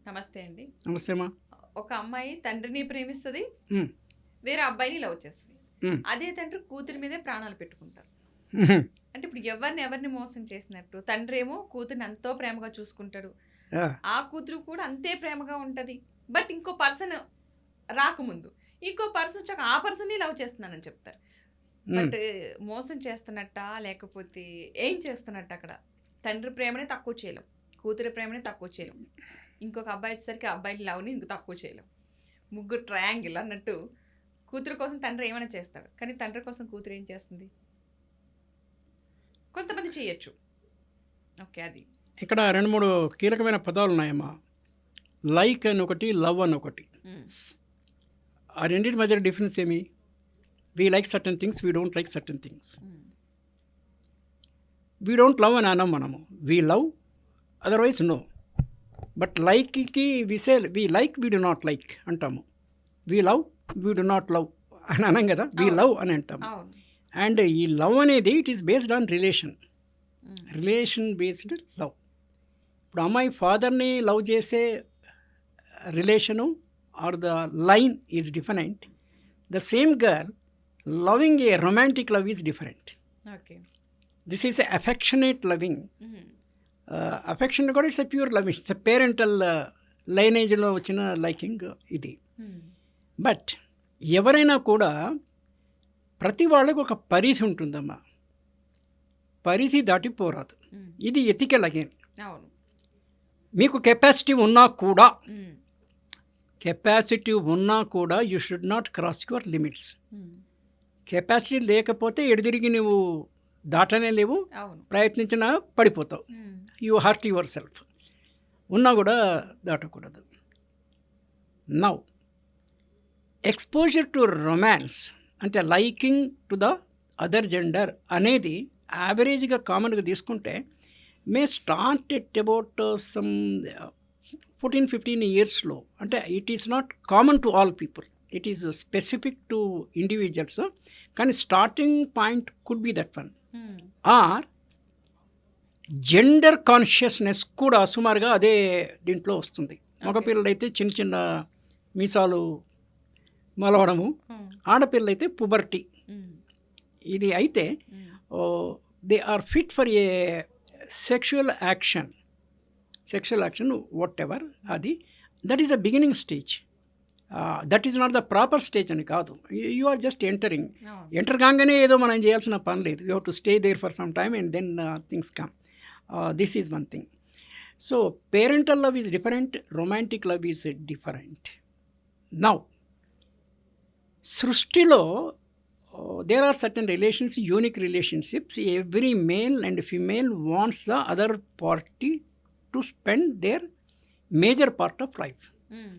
నమస్తే అండి. నమస్తే అమ్మా. ఒక అమ్మాయి తండ్రిని ప్రేమిస్తది. హ్మ్. వేరే అబ్బాయిని లవ్ చేస్తది. హ్మ్. అదే తండ్రి కూతురి మీదే ప్రాణాలు పెట్టుకుంటారు. హుహు. అంటే ఇప్పుడు ఎవరిని మోసం చేసినట్టు? తండ్రేమో కూతురిని ఎంతో ప్రేమగా చూసుకుంటాడు. ఆ! ఆ కూతురు కూడా అంతే ప్రేమగా ఉంటది. బట్ ఇంకో పర్సన్ రాకముందు, ఇంకో పర్సన్ వచ్చాక ఆ పర్సన్‌ని లవ్ చేస్తున్నానని చెప్తారు. హ్మ్. బట్ మోసం చేస్తున్నట్టా? లేకపోతే ఏం చేస్తున్నట్టు అక్కడ? తండ్రి ప్రేమని తక్కువ చేయలేం. కూతురి ప్రేమని తక్కువ చేయలేం. ఇంకొక అబ్బాయి వచ్చేసరికి ఆ అబ్బాయి లవ్‌ని ఇంక తక్కువ చేయలేం. ముగ్గురు ట్రయాంగిల్ అన్నట్టు కూతురు కోసం తండ్రి ఏమైనా చేస్తాడు. కానీ తండ్రి కోసం కూతురు ఏం చేస్తుంది? కొంతమంది చేయొచ్చు. ఓకే. అది. ఇక్కడ 2, 3 కీలకమైన పదాలున్నాయమ్మా. లైక్ అని ఒకటి, లవ్ అని ఒకటి. హ్మ్. ఆ రెండిటి మధ్య డిఫరెన్స్ ఏమి? We like certain things, we don't like certain things. Hmm. We don't love అని అనం మనము. We love, otherwise no. But లైక్‌కి we like, we do not like అంటాము. We love, we do not love అని అనం కదా. వి అవును. లవ్ అని అంటాము. అవును. అండ్ ఈ లవ్ అనేది it is based on relation. Hmm. Relation based love. ఇప్పుడు అమ్మాయి ఫాదర్ని లవ్ చేసే relation or the line is different. The same girl loving a romantic love is different. Okay. This is affectionate loving. Hmm. Affection కూడా it's a pure love. It's a parental లైనేజ్లో వచ్చిన liking ఇది. హ్మ్. But ఎవరైనా కూడా ప్రతి వాళ్ళకు ఒక పరిధి ఉంటుందమ్మా. పరిధి దాటిపోరాదు. హ్మ్. ఇది ఎథికల్ అగైన్. అవును. మీకు కెపాసిటీ ఉన్నా కూడా hmm. You should not cross your limits. Hmm. Capacity లేకపోతే ఎడదిరిగి నువ్వు దాటనే లేవు. అవును. ప్రయత్నించినా పడిపోతావు. Hmm. You hurt yourself. ఉన్నా కూడా దాటకూడదు. నౌ ఎక్స్పోజర్ టు రొమాన్స్ అంటే liking to the other gender అనేది యావరేజ్గా కామన్గా తీసుకుంటే may start at about some 14-15 ఇయర్స్లో. అంటే it is not common to all people, it is specific to individuals. కానీ starting point could be that one. హ్మ్. Are gender consciousness కూడా సుమారుగా అదే దీంట్లో వస్తుంది. మగపిల్లలైతే చిన్న చిన్న మీసాలు మలవడము, హ్మ్. ఆడపిల్లలైతే పుబర్టీ. హ్మ్. ఇది అయితే హ్మ్. They are fit for a sexual action whatever. అది that is the beginning stage. That is not the proper stage అని కాదు. You are just entering. అవును. ఎంటర్ కాగానే ఏదో మనం చేయాల్సిన పని లేదు. You have to stay there for some time and then things come. This is one thing. So parental love is different, romantic love is different. Now సృష్టిలో there are certain relations, unique relationships. Every male and female wants the other party to spend their major part of life. Hmm.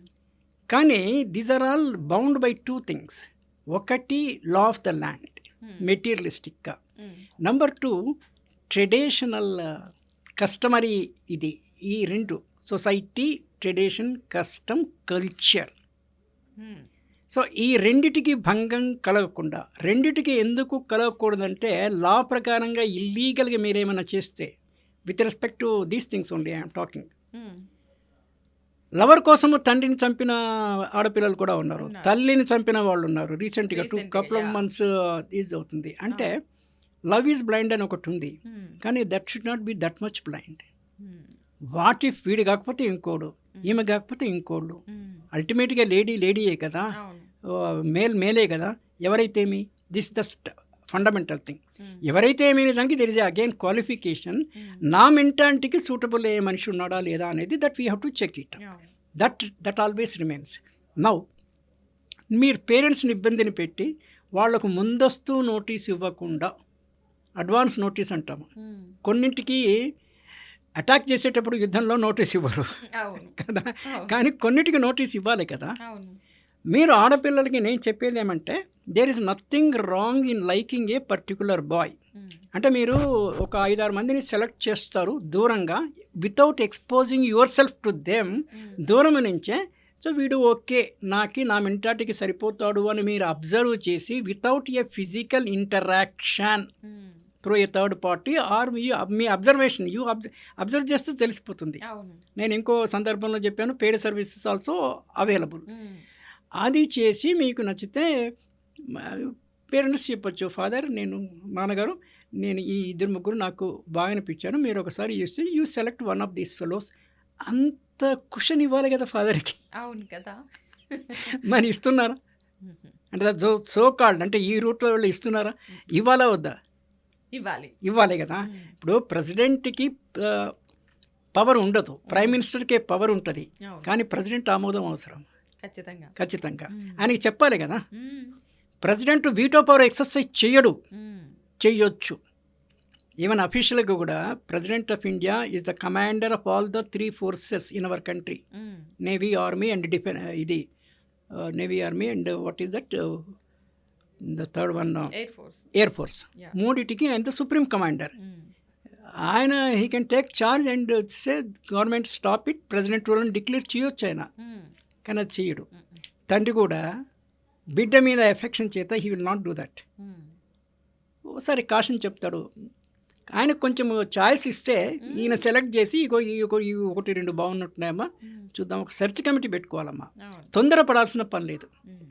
కానీ these are all bound by 2 things. ఒకటి law of the land, hmm. మెటీరియలిస్టిక్గా. Hmm. Number 2 traditional customary. ఇది ఈ 2 society, tradition, custom, culture. Hmm. So ఈ రెండిటికి భంగం కలగకుండా, రెండిటికి ఎందుకు కలగకూడదంటే లా ప్రకారంగా ఇల్లీగల్గా మీరేమైనా చేస్తే with respect to these things only I'm talking. హ్మ్. లవర్ కోసము తండ్రిని చంపిన ఆడపిల్లలు కూడా ఉన్నారు, ఉన్నారు. తల్లిని చంపిన వాళ్ళు ఉన్నారు. రీసెంట్గా couple of yeah. Months is అవుతుంది. అంటే లవ్ ఈజ్ బ్లైండ్ అని ఒకటి ఉంది. హ్మ్. కానీ that should not be that much blind. హ్మ్. వాట్ ఇఫ్ వీడు కాకపోతే ఇంకోడు, ఈమె కాకపోతే ఇంకోళ్ళు. హ్మ్. అల్టిమేట్గా లేడీయే కదా, అవును. మేలే కదా. ఎవరైతేమి, దిస్ ద ఫండమెంటల్ థింగ్. హ్మ్. ఎవరైతే ఏమైనా దానికి దెర్ ఇస్ అగైన్ క్వాలిఫికేషన్. హ్మ్. నా మెంటాలిటీకి సూటబుల్ ఏ మనిషి ఉన్నాడా లేదా అనేది that we have to check it. అవును. That always remains. నౌ మీరు పేరెంట్స్ని ఇబ్బందిని పెట్టి వాళ్లకు ముందస్తు నోటీస్ ఇవ్వకుండా, అడ్వాన్స్ నోటీస్ అంటాము. హ్మ్. కొన్నింటికి అటాక్ చేసేటప్పుడు యుద్ధంలో నోటీస్ ఇవ్వరు అవును. కదా, అవును. కానీ కొన్నిటికి నోటీస్ ఇవ్వాలి కదా. అవును. మీరు ఆడపిల్లలకి నేను చెప్పేది ఏమంటే there is nothing wrong in liking a particular boy. Hmm. అంటే మీరు ఒక 5-6 మందిని సెలెక్ట్ చేస్తారు దూరంగా, without exposing yourself to them. Hmm. దూరం నుంచే సో వీడు ఓకే నా మెంటాలిటీకి సరిపోతాడు అని మీరు అబ్జర్వ్ చేసి వితౌట్ ఏ ఫిజికల్ ఇంటరాక్షన్ హ్మ్. Through a third party or me observation observe చేస్తే తెలిసిపోతుంది. అవును. నేను ఇంకో సందర్భంలో చెప్పాను, పెయిడ్ సర్వీసెస్ ఆల్సో అవైలబుల్. మ్మ్. అది చేసి మీకు నచ్చితే పేరెంట్స్ చెప్పొచ్చు, ఫాదర్ నాన్నగారు నేను ఈ ఇద్దరు ముగ్గురు నాకు బాగా అనిపించాను, మీరు ఒకసారి you select one of these fellows. అంత కుషన్ ఇవ్వాలి కదా ఫాదర్కి. అవును కదా. మరి ఇస్తున్నారా? మ్మ్. అంటే సో కాల్డ్ అంటే ఈ రూట్లో వాళ్ళు ఇస్తున్నారా? ఇవ్వాలా వద్దా? ఇవ్వాలి కదా. మ్మ్. ఇప్పుడు ప్రెసిడెంట్కి పవర్ ఉండదు, ప్రైమ్ మినిస్టర్కే పవర్ ఉంటుంది, అవును. కానీ ప్రెసిడెంట్ ఆమోదం అవసరం ఖచ్చితంగా. మ్మ్. ఆయనకి చెప్పాలి కదా. మ్మ్. ప్రెసిడెంట్ వీటో పవర్ ఎక్సర్సైజ్ మ్మ్. చేయొచ్చు. ఈవెన్ అఫీషియల్గా కూడా president of India is the commander of all the 3 forces in our country, hmm. Navy, army and navy, army and what is that the third one, air force. Yeah. మూడిటికి ఆయన the supreme commander. మ్మ్. ఆయన he can take charge and say government stop it, president rule అని declare చేయొచ్చు ఆయన, మ్మ్. కానీ అది చేయడు. మ్మ్. తండ్రి కూడా బిడ్డ మీద ఎఫెక్షన్ చేత he will not do that. మ్మ్. ఒకసారి కాషన్ చెప్తాడు, ఆయనకు కొంచెం చాయిస్ ఇస్తే ఈయన సెలెక్ట్ చేసి ఈ 1-2 బాగున్నట్టున్నాయమ్మా మ్మ్. చూద్దాం, ఒక సెర్చ్ కమిటీ పెట్టుకోవాలమ్మా, అవును. తొందరపడాల్సిన పని లేదు. మ్మ్.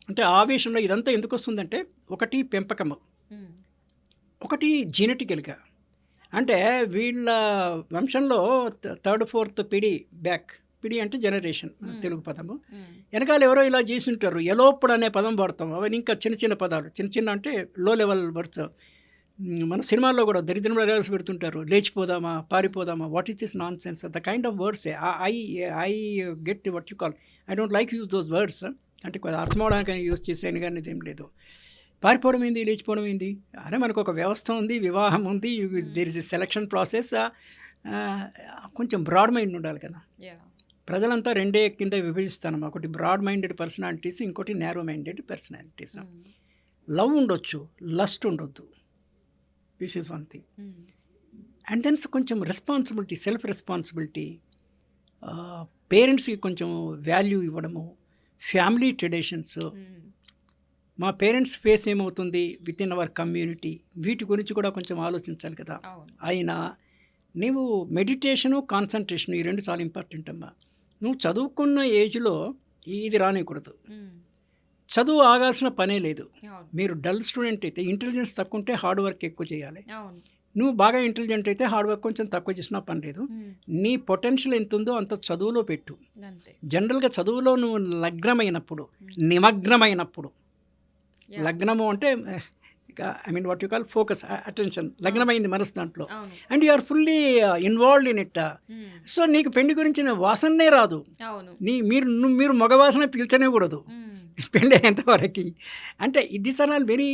అంటే ఆవేశంలో ఇదంతా ఎందుకు వస్తుందంటే, ఒకటి పెంపకము, మ్మ్. ఒకటి జీనెటికల్గా. అంటే వీళ్ళ వంశంలో 3rd 4th పిడి అంటే జనరేషన్ తెలుగు పదము, మ్మ్. వెనకాల ఎవరో ఇలా చేసి ఉంటారు. ఎలోప్పుడు అనే పదం వాడతాం, అవన్నీ ఇంకా చిన్న పదాలు, చిన్న అంటే లో లెవెల్ వర్డ్స్. మన సినిమాల్లో కూడా దరిద్రం రిజల్ట్స్ పెడుతుంటారు, లేచిపోదామా, పారిపోదామా, what is this nonsense, the kind of words. I get what you call, I don't like use those words. అంటే అర్థం అవడానికి యూజ్ చేసాను, కానీ ఇదేం లేదు. పారిపోవడం ఏంది, లేచిపోవడం ఏంది? అరే మనకు ఒక వ్యవస్థ ఉంది, వివాహం ఉంది, there is a selection process. కొంచెం బ్రాడ్ మైండ్ ఉండాలి కదా. Yeah. ప్రజలంతా 2 కింద విభజిస్తాను, ఒకటి బ్రాడ్ మైండెడ్ పర్సనాలిటీస్, ఇంకోటి narrow minded personalities. Hmm. Love ఉండొచ్చు, లస్ట్ ఉండొద్దు, this is one thing. Hmm. And then కొంచెం రెస్పాన్సిబిలిటీ, సెల్ఫ్ రెస్పాన్సిబిలిటీ, పేరెంట్స్కి కొంచెం వాల్యూ ఇవ్వడము, ఫ్యామిలీ ట్రెడిషన్స్, మ్మ్. మా పేరెంట్స్ ఫేస్ ఏమవుతుంది విత్ ఇన్ అవర్ కమ్యూనిటీ, వీటి గురించి కూడా కొంచెం ఆలోచించాలి కదా. అవును. అయినా నీవు మెడిటేషను, కాన్సన్ట్రేషను, ఈ 2 చాలా ఇంపార్టెంట్ అమ్మా. నువ్వు చదువుకున్న ఏజ్లో ఇది రానికూడదు, మ్మ్. చదువు ఆగాల్సిన పనే లేదు. అవును. మీరు డల్ స్టూడెంట్ అయితే, ఇంటెలిజెన్స్ తక్కువ ఉంటే హార్డ్ వర్క్ ఎక్కువ చేయాలి. అవును. నువ్వు బాగా ఇంటెలిజెంట్ అయితే హార్డ్ వర్క్ కొంచెం తక్కువ చేసినా పని లేదు. మ్మ్. నీ పొటెన్షియల్ ఎంత ఉందో అంత చదువులో పెట్టు. అంతే. జనరల్గా చదువులో నువ్వు లగ్నమైనప్పుడు, నిమగ్నమైనప్పుడు, Yeah. లగ్నము అంటే I mean what you call focus, attention, లగ్నమైంది మనసు దాంట్లో, అవును. And you are fully involved in it. Hmm. So నీకు పెళ్లి గురించిన వాసనే రాదు. అవును. మీరు మగవాసన పీల్చనేకూడదు మ్మ్. పెళ్ళి అయ్యేంతవరకు. అంటే these are all very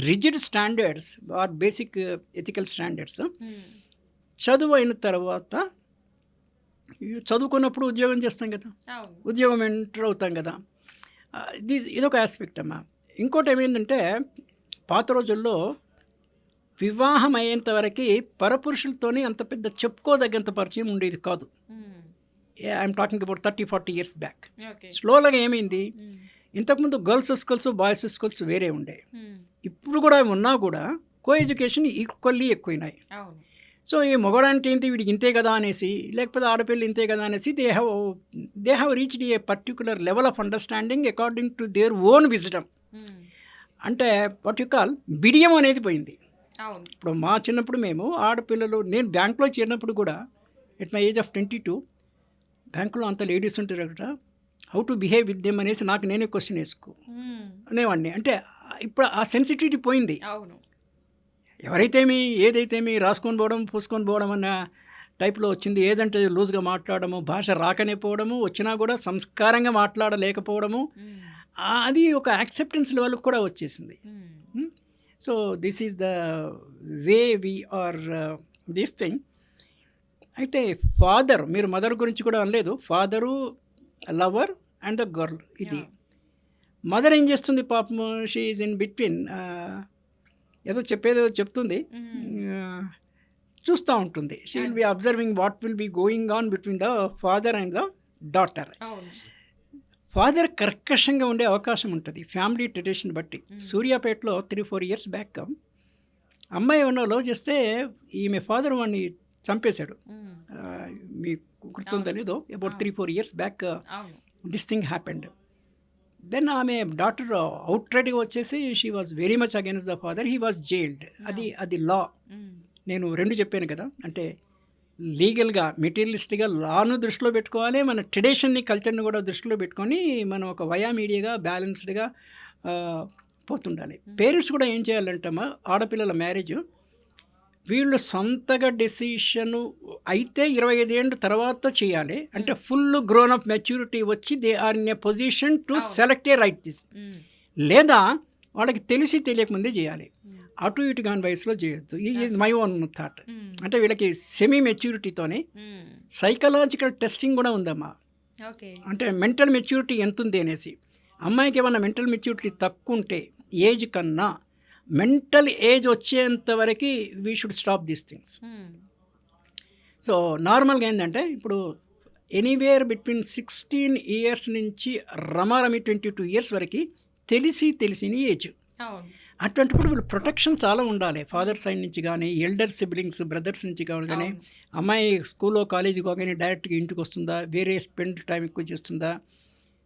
rigid standards or basic ethical standards. Hmm. చదువు అయిన తర్వాత చదువుకున్నప్పుడు ఉద్యోగం చేస్తాం కదా, అవును. ఉద్యోగం ఎంటర్ అవుతాం కదా, ఇదొక ఆస్పెక్ట్ అమ్మా. ఇంకోటి ఏమైందంటే, పాత రోజుల్లో వివాహం అయ్యేంత వరకు పరపురుషులతోనే అంత పెద్ద చెప్పుకోదగ్గంత పరిచయం ఉండేది కాదు. మ్మ్. I'm talking about 30-40 years back. Okay. స్లోగా ఏమైంది, మ్మ్. ఇంతకుముందు గర్ల్స్ స్కూల్స్, బాయ్స్ స్కూల్స్ వేరే ఉండే, మ్మ్. ఇప్పుడు కూడా ఉన్నా కూడా కో ఎడ్యుకేషన్ ఈక్వల్లీ ఎక్కువైనాయి. అవును. సో ఈ మొగడంటే ఏంటి, వీడికి ఇంతే కదా అనేసి, లేకపోతే ఆడపిల్ల ఇంతే కదా అనేసి, they have reached A particular level of understanding according to their own wisdom. మ్మ్. అంటే వాట్ యు కాల్ బిడియం అనేది పోయింది. అవును. ఇప్పుడు మా చిన్నప్పుడు మేము ఆడపిల్లలు, నేను బ్యాంక్లో చేరినప్పుడు కూడా ఎట్ మై ఏజ్ ఆఫ్ 22, బ్యాంకులో అంత లేడీస్ ఉంటారు అక్కడ, how to behave with them అనేసి నాకు నేనే క్వశ్చన్ మ్మ్. అనేవాడిని. అంటే ఇప్పుడు ఆ సెన్సిటివిటీ పోయింది. అవును. ఏదైతేమి రాసుకొని పోవడం, పూసుకొని పోవడం అన్న టైప్లో వచ్చింది. ఏదంటే లూజ్గా మాట్లాడము, భాష రాకనే పోవడము, వచ్చినా కూడా సంస్కారంగా మాట్లాడలేకపోవడము, మ్మ్. అది ఒక యాక్సెప్టెన్స్ లెవెల్ కూడా వచ్చేసింది. Hmm. So this is the way we are this thing. అయితే ఫాదర్, మీరు మదర్ గురించి కూడా అనలేదు, father, lover and the girl. ఇది మదర్ ఏం చేస్తుంది పాపం, షీ ఈజ్ ఇన్ బిట్వీన్, ఏదో చెప్తుంది, చూస్తూ ఉంటుంది. She will be observing what will be going on between the father and the daughter. అవును. ఫాదర్ కర్కశంగా ఉండే అవకాశం ఉంటుంది ఫ్యామిలీ ట్రెడిషన్ బట్టి. సూర్యాపేటలో 3-4 years బ్యాక్ అమ్మాయి ఏమన్నా లవ్ చేస్తే ఈమె ఫాదర్ వాడిని చంపేశాడు. మీకు గుర్తుందో లేదో, అబౌట్ 3-4 years బ్యాక్ అవును. This thing happened. దెన్ ఆమె డాక్టర్ అవుట్ రైట్గా వచ్చేసి she was very much against the father, he was jailed. అది లా. నేను 2 చెప్పాను కదా, అంటే లీగల్గా మెటీరియలిస్ట్గా లాను దృష్టిలో పెట్టుకోవాలి, మన ట్రెడిషన్ని కల్చర్ని కూడా దృష్టిలో పెట్టుకొని మనం ఒక వయా మీడియాగా బ్యాలెన్స్డ్గా పోతుండాలి. పేరెంట్స్ కూడా ఏం చేయాలంటమ్మా, ఆడపిల్లల మ్యారేజ్ వీళ్ళు సొంతగా డెసిషను అయితే 25 ఏళ్ళ తర్వాత చేయాలి. అంటే ఫుల్ గ్రోన్ అప్ మెచ్యూరిటీ వచ్చి they are in a position to select a right this. లేదా వాళ్ళకి తెలిసి తెలియకముందే చేయాలి. అటు ఇటు కాని వయసులో చేయొద్దు. Is my own thought. అంటే వీళ్ళకి సెమీ మెచ్యూరిటీతోనే సైకలాజికల్ టెస్టింగ్ కూడా ఉందమ్మా. అంటే మెంటల్ మెచ్యూరిటీ ఎంత ఉంది అనేసి. అమ్మాయికి ఏమన్నా మెంటల్ మెచ్యూరిటీ తక్కువ ఉంటే ఏజ్ కన్నా మెంటల్ ఏజ్ వచ్చేంత వరకు we should stop these things. So నార్మల్గా ఏంటంటే ఇప్పుడు ఎనీవేర్ బిట్వీన్ 16 years నుంచి రమారమి 22 years వరకు తెలిసిన ఏజ్. అటువంటిప్పుడు వీళ్ళు ప్రొటెక్షన్ చాలా ఉండాలి. ఫాదర్ సైడ్ నుంచి కానీ, ఎల్డర్ సిబ్లింగ్స్ బ్రదర్స్ నుంచి కానీ, అమ్మాయి స్కూల్లో కాలేజీకి కానీ డైరెక్ట్గా ఇంటికి వస్తుందా, వేరే స్పెండ్ టైం ఎక్కువ చేస్తుందా,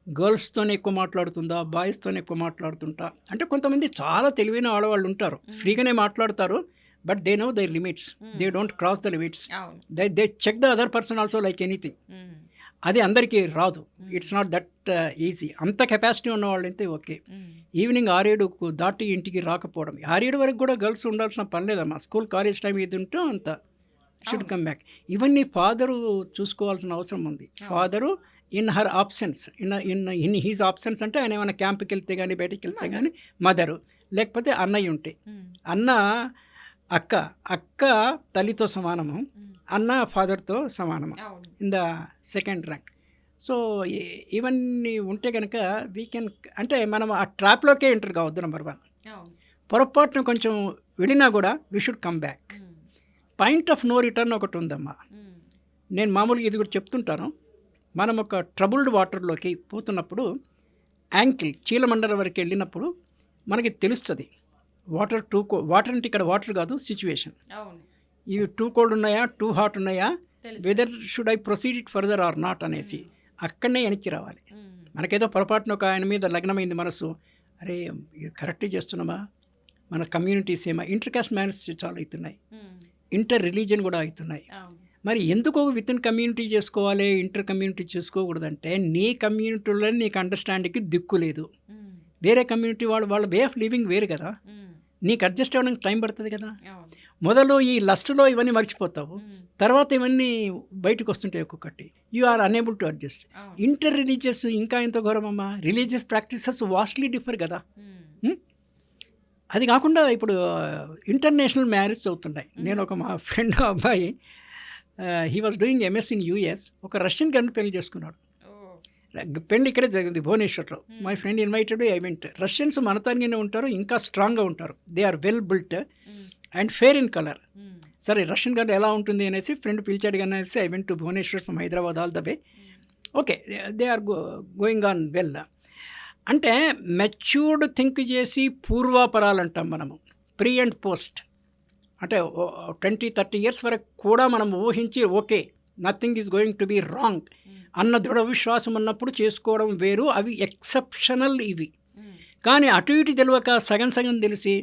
గర్ల్స్తోనే ఎక్కువ మాట్లాడుతుందా, బాయ్స్తోనే ఎక్కువ మాట్లాడుతుంటా. అంటే కొంతమంది చాలా తెలివైన ఆడవాళ్ళు ఉంటారు, ఫ్రీగానే మాట్లాడతారు, but they know their limits, they don't cross the limits, they check the other person also like anything. అది అందరికీ రాదు. It's not that easy. అంత కెపాసిటీ ఉన్న వాళ్ళు అయితే ఓకే. ఈవినింగ్ 6-7 దాటి ఇంటికి రాకపోవడం, 6-7 వరకు కూడా గర్ల్స్ ఉండాల్సిన పని లేదమ్మా. స్కూల్ కాలేజ్ టైం ఏది ఉంటే అంత షుడ్ కమ్ బ్యాక్. ఇవన్నీ ఫాదరు చూసుకోవాల్సిన అవసరం ఉంది. Father in her options, in he's options అంటే ఆయన ఏమైనా క్యాంప్కి వెళ్తే కానీ, బయటికి వెళ్తే కానీ మదరు, లేకపోతే అన్నయ్య ఉంటే అన్న, అక్క తల్లితో సమానము, అన్న ఫాదర్తో సమానము in the second rank. So ఇవన్నీ ఉంటే కనుక వీ కెన్, అంటే మనం ఆ ట్రాప్లోకే ఎంటర్ కావద్దు. నెంబర్ 1, పొరపాటున కొంచెం వెళ్ళినా కూడా we should come back. Point of no return ఒకటి ఉందమ్మా. నేను మామూలుగా ఇది కూడా చెప్తుంటాను. మనం ఒక ట్రబుల్డ్ వాటర్లోకి పోతున్నప్పుడు యాంకిల్ చీలమండల వరకు వెళ్ళినప్పుడు మనకి తెలుస్తుంది వాటర్ వాటర్ అంటే ఇక్కడ వాటర్ కాదు, సిచ్యువేషన్. ఇవి టూ కోల్డ్ ఉన్నాయా, టూ హాట్ ఉన్నాయా, whether should I proceed it further or not అనేసి అక్కడనే వెనక్కి రావాలి. మనకేదో పొరపాటున ఒక ఆయన మీద లగ్నమైంది మనసు, అరే కరెక్ట్ చేస్తున్నామా, మన కమ్యూనిటీస్ ఏమో ఇంటర్ కాస్ట్ మ్యారేజ్ చాలా అవుతున్నాయి, ఇంటర్ రిలీజియన్ కూడా అవుతున్నాయి. మరి ఎందుకు విత్ ఇన్ కమ్యూనిటీ చేసుకోవాలి, ఇంటర్ కమ్యూనిటీ చేసుకోకూడదంటే నీ కమ్యూనిటీలో నీకు అండర్స్టాండింగ్కి దిక్కు లేదు. వేరే కమ్యూనిటీ వాళ్ళ వే ఆఫ్ లివింగ్ వేరు కదా, నీకు అడ్జస్ట్ అవ్వడానికి టైం పడుతుంది కదా. మొదలు ఈ లస్ట్లో ఇవన్నీ మర్చిపోతావు, తర్వాత ఇవన్నీ బయటకు వస్తుంటాయి ఒక్కొక్కటి. You are unable to adjust. Inter religious ఇంకా ఎంతో ఘోరమమ్మా. రిలీజియస్ ప్రాక్టీసెస్ వాస్ట్లీ డిఫర్ కదా. అది కాకుండా ఇప్పుడు ఇంటర్నేషనల్ మ్యారేజ్ అవుతున్నాయి. నేను ఒక మా ఫ్రెండ్ అబ్బాయి, he was doing MS in US, ఒక రష్యన్ గన్ను పెళ్లి చేసుకున్నాడు. పెళ్లి ఇక్కడే జరిగింది భువనేశ్వర్లో. My friend invited, I went. Russians మనతానిగానే ఉంటారు, ఇంకా స్ట్రాంగ్గా ఉంటారు. They are well built and fair in colour. సరే రష్యన్ గన్ ఎలా ఉంటుంది అనేసి ఫ్రెండ్ పిలిచాడు కానీ అనేసి I went to Bhubaneswar from Hyderabad all the way. Okay, they are going on well. అంటే మెచ్యూర్డ్ థింక్ చేసి పూర్వాపరాలు అంటాం మనము, ప్రీ అండ్ పోస్ట్. అంటే 20-30 years వరకు కూడా మనం ఊహించి okay nothing is going to be wrong అన్న దృఢ విశ్వాసం ఉన్నప్పుడు చేసుకోవడం వేరు. అవి ఎక్సెప్షనల్ ఇవి. కానీ అటు ఇటు తెలియక సగం తెలిసి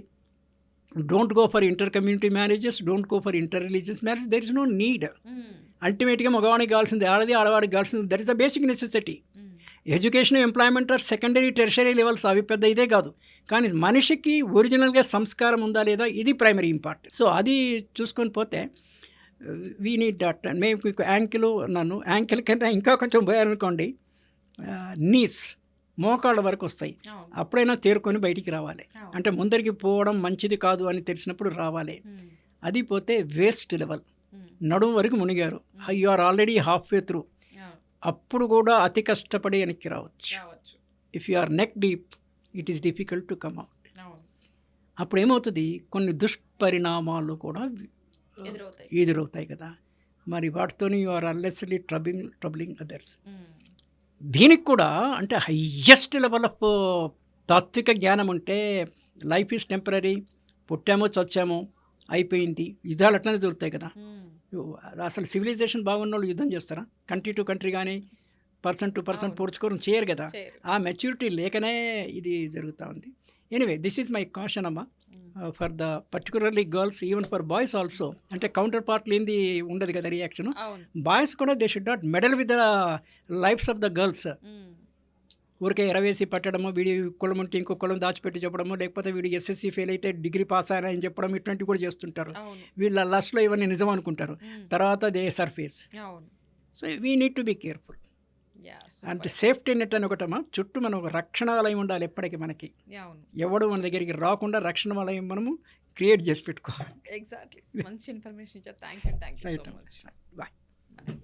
don't go for inter community marriages, don't go for inter religious marriage. There is no need. అల్టిమేట్గా మగవాడికి కావాల్సింది ఆడది, ఆడవాడికి కావాల్సింది. That is the basic necessity. Education, employment are secondary tertiary levels, అవి పెద్ద ఇదే కాదు. కానీ మనిషికి ఒరిజినల్గా సంస్కారం ఉందా లేదా, ఇది ప్రైమరీ ఇంపార్టెంట్. సో అది చూసుకొని పోతే వీ నీడ్ దట్. మేము యాంకిల్ నన్ను యాంకిల్ కన్నా ఇంకా కొంచెం పోయారనుకోండి, నీస్ మోకాళ్ళ వరకు వస్తాయి. అప్పుడైనా తేరుకొని బయటికి రావాలి. అంటే ముందరికి పోవడం మంచిది కాదు అని తెలిసినప్పుడు రావాలి. అది పోతే వేస్ట్ లెవెల్, నడుము వరకు మునిగారు, you are already half way through, అప్పుడు కూడా అతి కష్టపడి వెనక్కి రావచ్చు. If you are neck deep it is difficult to come out. అప్పుడు ఏమవుతుంది, కొన్ని దుష్పరిణామాలు కూడా ఎదురవుతాయి కదా. మరి వాటితోని you are endlessly troubling others. దీనికి కూడా అంటే హయ్యెస్ట్ లెవెల్ ఆఫ్ తాత్విక జ్ఞానం ఉంటే లైఫ్ ఈజ్ టెంపరీ, పుట్టామో చచ్చామో అయిపోయింది. యుద్ధాలు అట్లనే జరుగుతాయి కదా. మ్మ్. అసలు సివిలైజేషన్ బాగున్న వాళ్ళు యుద్ధం చేస్తారా? కంట్రీ టు కంట్రీ కానీ పర్సన్ టు పర్సన్ అవును. పోడ్చుకోవడం చేయరు కదా. చేయరు. ఆ మెచ్యూరిటీ లేకనే ఇది జరుగుతూ ఉంది. Anyway this is my caution అమ్మా hmm. For the particularly girls, even for boys also. అంటే కౌంటర్ పార్ట్ లేనిది ఉండదు కదా రియాక్షన్. అవును. బాయ్స్ కూడా they should not meddle with the lives of the girls. Hmm. ఊరికే ఎరవేసి పట్టడము, వీడి కులం ఉంటే ఇంకో కులం దాచిపెట్టి చెప్పడము, లేకపోతే వీడు ఎస్ఎస్సి ఫెయిల్ అయితే డిగ్రీ పాస్ అయినా అని చెప్పడం, ఇటువంటివి కూడా చేస్తుంటారు. అవును. వీళ్ళ లస్ట్లో ఇవన్నీ నిజం అనుకుంటారు, మ్మ్. తర్వాత దే సర్ఫేస్. అవును. So we need to be careful. Yeah, అంటే సూపర్. సేఫ్టీ నెట్ అని ఒకటమ్మా, చుట్టూ మనం ఒక రక్షణ వలయం ఉండాలి ఎప్పటికీ మనకి. అవును. ఎవడు మన దగ్గరికి రాకుండా రక్షణ వలయం మనము క్రియేట్ చేసి పెట్టుకోవాలి. ఎగ్జాక్ట్లీ. మంచి ఇన్ఫర్మేషన్ ఇచ్చారు. Thank you so right much. Bye.